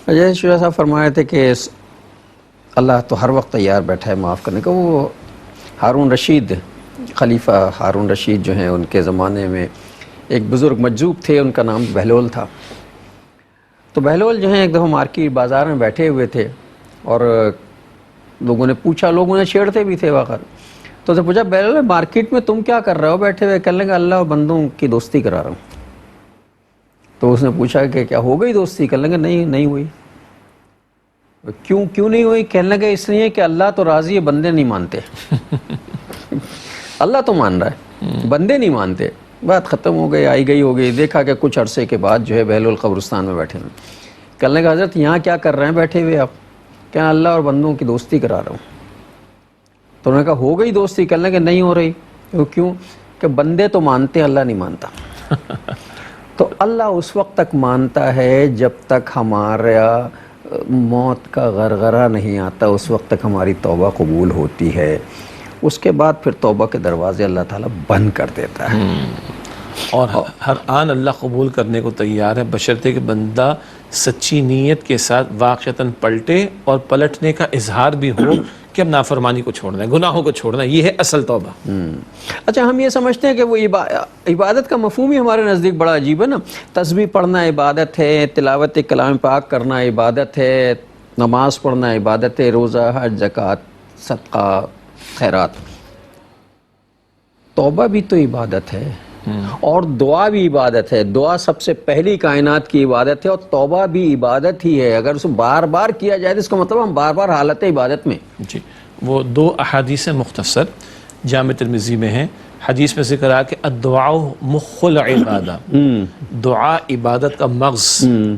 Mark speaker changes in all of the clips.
Speaker 1: جیسے شیخ صاحب فرمائے تھے کہ اللہ تو ہر وقت تیار بیٹھا ہے معاف کرنے کا. وہ ہارون رشید، خلیفہ ہارون رشید جو ہیں، ان کے زمانے میں ایک بزرگ مجذوب تھے، ان کا نام بہلول تھا. تو بہلول جو ہیں ایک دفعہ مارکیٹ بازار میں بیٹھے ہوئے تھے اور لوگوں نے پوچھا، لوگوں نے چھیڑتے بھی تھے واقعہ. تو اسے پوچھا، بہلول مارکیٹ میں تم کیا کر رہے ہو بیٹھے ہوئے؟ کہنے لگا اللہ اور بندوں کی دوستی کرا رہا ہوں. تو اس نے پوچھا کہ کیا ہو گئی دوستی؟ کہنے لگا نہیں ہوئی. کیوں نہیں ہوئی؟ کہنے لگا اس لیے کہ اللہ تو راضی ہے، بندے نہیں مانتے. اللہ تو مان رہا ہے، بندے نہیں مانتے. بات ختم ہو گئی، آئی گئی ہو گئی. دیکھا کہ کچھ عرصے کے بعد جو ہے بہلول قبرستان میں بیٹھے ہوئے. کہنے لگا حضرت یہاں کیا کر رہے ہیں بیٹھے ہوئے آپ؟ کہنا اللہ اور بندوں کی دوستی کرا رہا ہوں. تو انہوں نے کہا ہو گئی دوستی؟ کہنے لگا نہیں ہو رہی. کیوں؟ کہ بندے تو مانتے ہیں، اللہ نہیں مانتا. تو اللہ اس وقت تک مانتا ہے جب تک ہمارا موت کا غرغرہ نہیں آتا، اس وقت تک ہماری توبہ قبول ہوتی ہے. اس کے بعد پھر توبہ کے دروازے اللہ تعالیٰ بند کر دیتا ہے.
Speaker 2: اور ہر آن اللہ قبول کرنے کو تیار ہے، بشرطے کہ بندہ سچی نیت کے ساتھ واقعتاً پلٹے اور پلٹنے کا اظہار بھی ہو کہ اب نافرمانی کو چھوڑنا ہے، گناہوں کو چھوڑنا ہے. یہ ہے اصل توبہ.
Speaker 1: اچھا، ہم یہ سمجھتے ہیں کہ وہ عبادت کا مفہوم ہی ہمارے نزدیک بڑا عجیب ہے نا. تسبیح پڑھنا عبادت ہے، تلاوت کلام پاک کرنا عبادت ہے، نماز پڑھنا عبادت ہے، روزہ، حج، زکوٰۃ، صدقہ، خیرات. توبہ بھی تو عبادت ہے اور دعا بھی عبادت ہے. دعا سب سے پہلی کائنات کی عبادت ہے اور توبہ بھی عبادت ہی ہے. اگر اسے بار بار کیا جائے تو اس کا مطلب ہم بار بار حالت عبادت میں.
Speaker 2: جی، وہ دو احادیث مختصر جامع ترمذی میں ہیں. حدیث میں ذکر آیا کہ الدعاء مخ العبادہ، دعا عبادت کا مغز،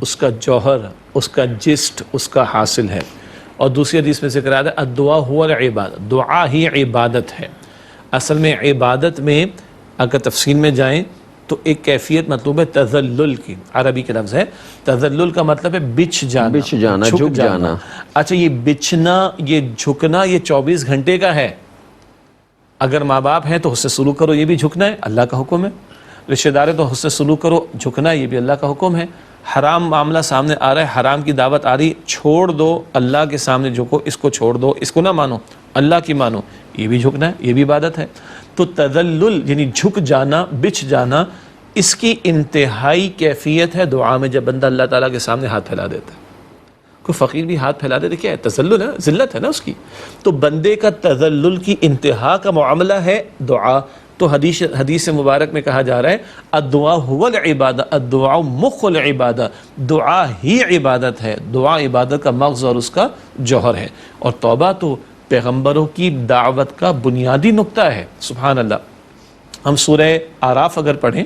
Speaker 2: اس کا جوہر، اس کا جسٹ، اس کا حاصل ہے. اور دوسری حدیث میں ذکر آیا ہے الدعاء هو العبادہ، دعا ہی عبادت ہے. اصل میں عبادت میں اگر تفصیل میں جائیں تو ایک کیفیت مطلوب ہے تذلل کی. عربی کے لفظ ہے تذلل، کا مطلب ہے بچھ جانا،
Speaker 1: جھک جانا.
Speaker 2: اچھا، یہ بچھنا، یہ جھکنا، یہ 24 گھنٹے کا ہے. اگر ماں باپ ہیں تو حسن سلوک کرو، یہ بھی جھکنا ہے، اللہ کا حکم ہے. رشتہ دار ہے تو حسن سلوک کرو، جھکنا ہے، یہ بھی اللہ کا حکم ہے. حرام معاملہ سامنے آ رہا ہے، حرام کی دعوت آ رہی، چھوڑ دو، اللہ کے سامنے جھکو، اس کو چھوڑ دو، اس کو نہ مانو، اللہ کی مانو، یہ بھی جھکنا ہے، یہ بھی عبادت ہے. تو تذلل یعنی جھک جانا، بچھ جانا، اس کی انتہائی کیفیت ہے دعا میں جب بندہ اللہ تعالیٰ کے سامنے ہاتھ پھیلا دیتا ہے. کوئی فقیر بھی ہاتھ پھیلا دے تو کیا ہے؟ تذلل ہے، ذلت ہے نا اس کی. تو بندے کا تذلل کی انتہا کا معاملہ ہے دعا. تو حدیث مبارک میں کہا جا رہا ہے الدعاء هو العبادہ، الدعاء مخ العبادہ، دعا ہی عبادت ہے، دعا عبادت کا مغز اور اس کا جوہر ہے. اور توبہ تو پیغمبروں کی دعوت کا بنیادی نقطہ ہے. سبحان اللہ. ہم سورہ اعراف اگر پڑھیں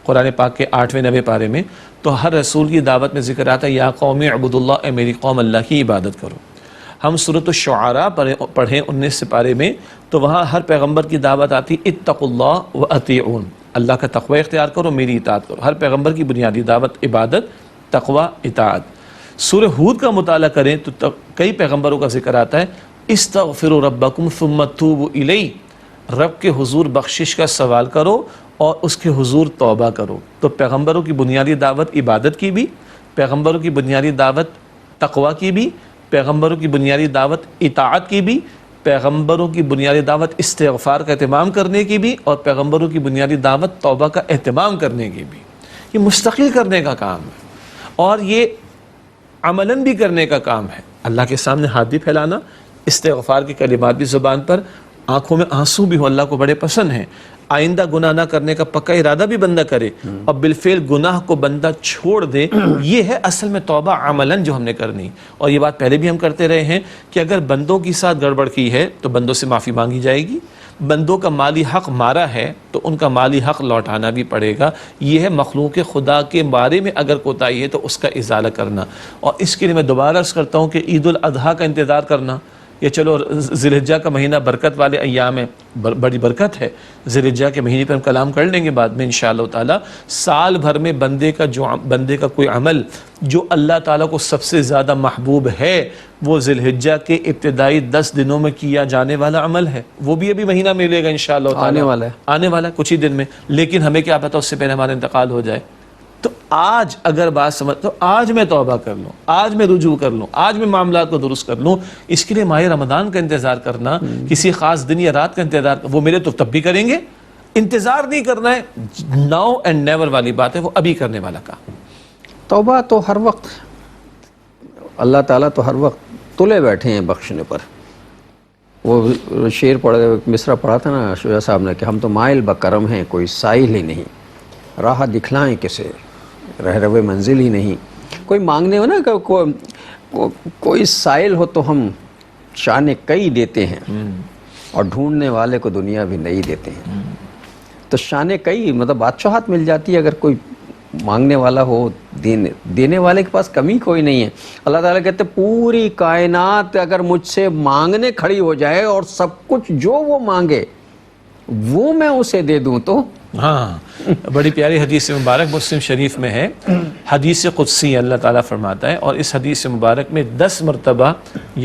Speaker 2: قرآن پاک کے 8ویں 9ویں پارے میں تو ہر رسول کی دعوت میں ذکر آتا ہے یا قوم اعبدوا اللہ، اے میری قوم اللہ کی عبادت کرو. ہم سورۃ الشعراء پڑھیں 19 پارے میں تو وہاں ہر پیغمبر کی دعوت آتی اتقوا اللہ واطیعون، اللہ کا تقوی اختیار کرو، میری اطاعت کرو. ہر پیغمبر کی بنیادی دعوت عبادت، تقوی، اطاعت. سورہ ہود کا مطالعہ کریں تو کئی پیغمبروں کا ذکر آتا ہے استغفروا ربکم ثم توبوا الیہ، رب کے حضور بخشش کا سوال کرو اور اس کے حضور توبہ کرو. تو پیغمبروں کی بنیادی دعوت عبادت کی بھی، پیغمبروں کی بنیادی دعوت تقوی کی بھی، پیغمبروں کی بنیادی دعوت اطاعت کی بھی، پیغمبروں کی بنیادی دعوت استغفار کا اہتمام کرنے کی بھی، اور پیغمبروں کی بنیادی دعوت توبہ کا اہتمام کرنے کی بھی. یہ مستقل کرنے کا کام ہے اور یہ عملاً بھی کرنے کا کام ہے. اللہ کے سامنے ہاتھ بھی پھیلانا، استغفار کی کلمات بھی زبان پر، آنکھوں میں آنسو بھی ہو، اللہ کو بڑے پسند ہیں. آئندہ گناہ نہ کرنے کا پکا ارادہ بھی بندہ کرے اور بالفعل گناہ کو بندہ چھوڑ دے. یہ ہے اصل میں توبہ عملاً جو ہم نے کرنی. اور یہ بات پہلے بھی ہم کرتے رہے ہیں کہ اگر بندوں کے ساتھ گڑبڑ کی ہے تو بندوں سے معافی مانگی جائے گی. بندوں کا مالی حق مارا ہے تو ان کا مالی حق لوٹانا بھی پڑے گا. یہ ہے مخلوق خدا کے بارے میں اگر کوتاہی ہے تو اس کا ازالہ کرنا. اور اس کے لیے میں دوبارہ عرض کرتا ہوں کہ عید الاضحیٰ کا انتظار کرنا، یہ چلو ذی الحجہ کا مہینہ برکت والے ایام ہے، بڑی برکت ہے. ذی الحجہ کے مہینے پر ہم کلام کر لیں گے بعد میں انشاءاللہ تعالی. سال بھر میں بندے کا کوئی عمل جو اللہ تعالیٰ کو سب سے زیادہ محبوب ہے وہ ذی الحجہ کے ابتدائی 10 دنوں میں کیا جانے والا عمل ہے. وہ بھی ابھی مہینہ ملے گا انشاءاللہ تعالی، آنے والا ہے کچھ ہی دن میں. لیکن ہمیں کیا پتہ اس سے پہلے ہمارا انتقال ہو جائے. تو آج اگر بات سمجھ تو آج میں توبہ کر لوں، آج میں رجوع کر لوں، آج میں معاملات کو درست کر لوں. اس کے لیے ماہ رمضان کا انتظار کرنا، کسی خاص دن یا رات کا انتظار، وہ میرے تو تب بھی کریں گے. انتظار نہیں کرنا ہے، ناؤ اینڈ نیور والی بات ہے، وہ ابھی کرنے والا کام.
Speaker 1: توبہ تو ہر وقت، اللہ تعالیٰ تو ہر وقت تلے بیٹھے ہیں بخشنے پر. وہ شعر پڑھ مصرع پڑھا تھا نا شجاع صاحب نے کہ ہم تو مائل بکرم ہیں کوئی سائل ہی نہیں، راہ دکھلائیں کسے رہرو منزل ہی نہیں. کوئی مانگنے ہو نا کہ کوئی سائل ہو تو ہم شان کئی دیتے ہیں اور ڈھونڈنے والے کو دنیا بھی نہیں دیتے ہیں. تو شان کئی مطلب بادشاہت مل جاتی ہے اگر کوئی مانگنے والا ہو، دینے والے کے پاس کمی کوئی نہیں ہے. اللہ تعالیٰ کہتے پوری کائنات اگر مجھ سے مانگنے کھڑی ہو جائے اور سب کچھ جو وہ مانگے وہ میں اسے دے دوں تو.
Speaker 2: ہاں، بڑی پیاری حدیث مبارک مسلم شریف میں ہے، حدیث قدسی اللہ تعالیٰ فرماتا ہے، اور اس حدیث مبارک میں 10 مرتبہ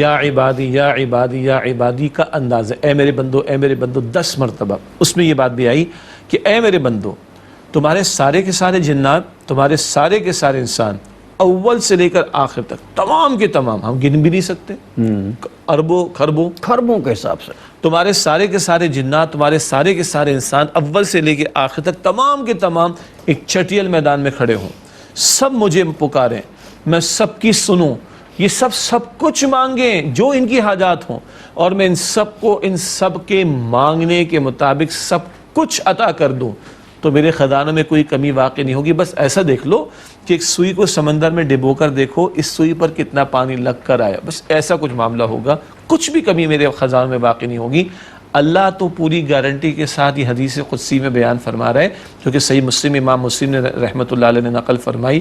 Speaker 2: یا عبادی یا عبادی یا عبادی کا انداز ہے، اے میرے بندو اے میرے بندو، 10 مرتبہ. اس میں یہ بات بھی آئی کہ اے میرے بندو، تمہارے سارے کے سارے جنات، تمہارے سارے کے سارے انسان، اول سے لے کر آخر تک تمام کے تمام، ہم گن بھی نہیں سکتے، اربوں
Speaker 1: خربوں کے حساب سے.
Speaker 2: تمہارے سارے کے سارے جنات، تمہارے سارے کے سارے انسان اول سے لے کے آخر تک تمام کے تمام ایک چٹیل میدان میں کھڑے ہوں، سب مجھے پکاریں، میں سب کی سنوں، یہ سب کچھ مانگیں جو ان کی حاجات ہوں، اور میں ان سب کو ان سب کے مانگنے کے مطابق سب کچھ عطا کر دوں، تو میرے خزانوں میں کوئی کمی واقع نہیں ہوگی. بس ایسا دیکھ لو کہ ایک سوئی کو سمندر میں ڈبو کر دیکھو، اس سوئی پر کتنا پانی لگ کر آیا، بس ایسا کچھ معاملہ ہوگا، کچھ بھی کمی میرے خزانوں میں باقی نہیں ہوگی. اللہ تو پوری گارنٹی کے ساتھ یہ حدیث قدسی میں بیان فرما رہا ہے، کیونکہ صحیح مسلم، امام مسلم نے رحمۃ اللہ علیہ نے نقل فرمائی.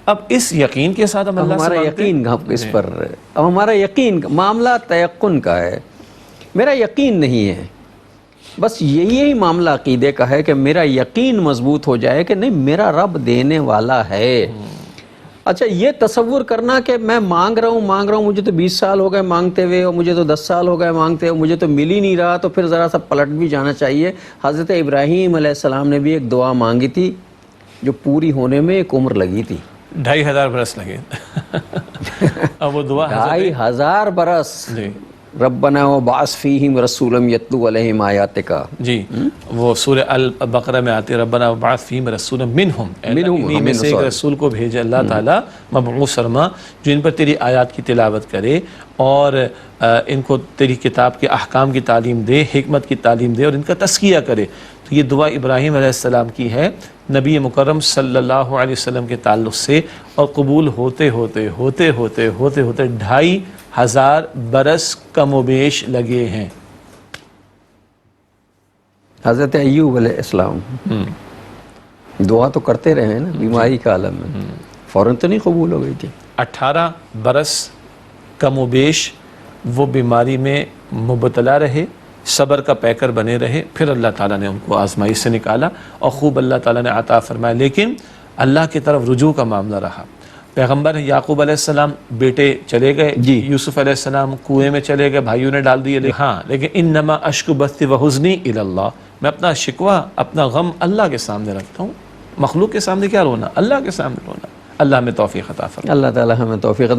Speaker 2: اب اس یقین کے ساتھ ہم اللہ سے
Speaker 1: ہمارا
Speaker 2: مانگتے ہیں.
Speaker 1: یقین اس پر، اب ہمارا یقین معاملہ تیقن کا ہے، میرا یقین نہیں ہے. بس یہی معاملہ عقیدے کا ہے کہ میرا یقین مضبوط ہو جائے کہ نہیں میرا رب دینے والا ہے. اچھا یہ تصور کرنا کہ میں مانگ رہا ہوں مجھے تو 20 سال ہو گئے مانگتے ہوئے، اور مجھے تو 10 سال ہو گئے مانگتے ہوئے، مجھے تو مل ہی نہیں رہا، تو پھر ذرا سا پلٹ بھی جانا چاہیے. حضرت ابراہیم علیہ السلام نے بھی ایک دعا مانگی تھی جو پوری ہونے میں ایک عمر لگی تھی،
Speaker 2: 2500 برس لگے. اب وہ دعا
Speaker 1: 2500 برس.
Speaker 2: جی
Speaker 1: ربنا وبعث فیہم رسولا یتلو علیہم آیاتک.
Speaker 2: جی وہ سورہ البقرہ میں آتی ہے، ربنا وبعث فیہم رسولا منہم، انہی میں سے ایک رسول کو بھیجے اللہ تعالیٰ مبعوث فرما جو ان پر تیری آیات کی تلاوت کرے اور ان کو تیری کتاب کے احکام کی تعلیم دے، حکمت کی تعلیم دے اور ان کا تزکیہ کرے. تو یہ دعا ابراہیم علیہ السلام کی ہے نبی مکرم صلی اللہ علیہ وسلم کے تعلق سے، اور قبول ہوتے ہوتے 2500 برس کم و بیش لگے ہیں.
Speaker 1: حضرت ایوب علیہ السلام دعا تو کرتے رہے ہیں نا بیماری کا عالم میں، فوراً تو نہیں قبول ہو گئی تھی.
Speaker 2: 18 برس کم و بیش وہ بیماری میں مبتلا رہے، صبر کا پیکر بنے رہے، پھر اللہ تعالیٰ نے ان کو آزمائش سے نکالا اور خوب اللہ تعالیٰ نے عطا فرمایا. لیکن اللہ کی طرف رجوع کا معاملہ رہا. پیغمبر یعقوب علیہ السلام بیٹے چلے گئے، یوسف علیہ السلام کنویں میں چلے گئے، بھائیوں نے ڈال دیے. ہاں لیکن انما اشکو بثی وحزنی الی اللہ، میں اپنا شکوہ اپنا غم اللہ کے سامنے رکھتا ہوں. مخلوق کے سامنے کیا رونا، اللہ کے سامنے رونا. اللہ ہمیں توفیق عطا فرمائے.
Speaker 1: اللہ تعالیٰ ہمیں توفیق